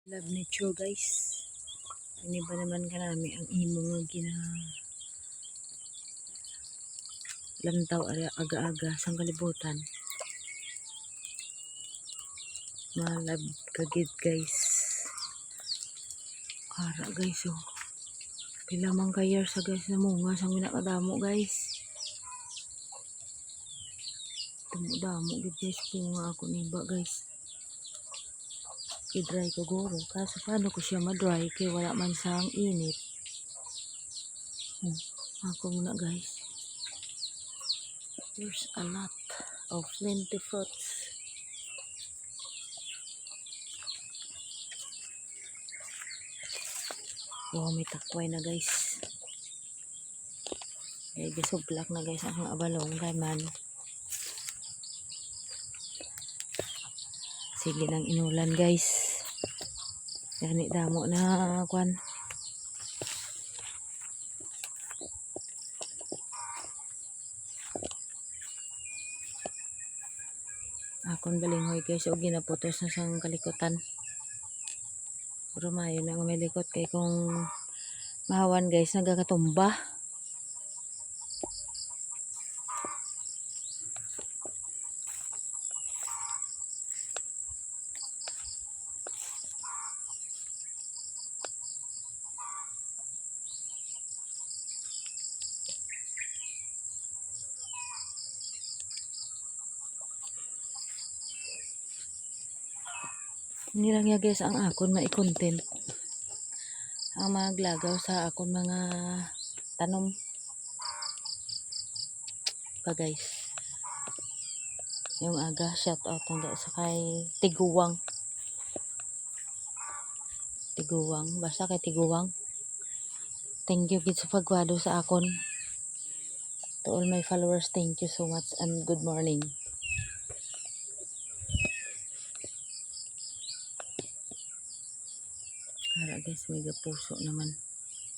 Love nature guys. Ini ba naman kanami ang imo nga gina lantaw aga-aga sang kalibutan. Malab kagid guys. Ara guys oh. Pila man ka years sa guys na munga sang minakadamo guys. Damo gid guys bunga ako niba guys. I-dry ko guro. Kaso paano ko siya ma-dry kaya wala man sang init. Ako muna guys. There's a lot of plenty fruits. Wow, may takway na guys. Kaya gisublak na guys ang abalong kay man. Sige nang inulan guys. Yani damo na kwan. Akon balinghoy guys o ginaputos na sang kalikutan. Pero mayo na nga may likot kay kung mahawan guys nagakatumba. Hindi lang ya guys ang akon mai-content. Ang maglagaw sa akon mga tanom pa guys. Yung aga shout out hangga sa kay Tiguwang. Tiguwang, basta kay Tiguwang. Thank you gid sa pagwalo sa akon. To all my followers, thank you so much and good morning. Ara guys, may puso naman.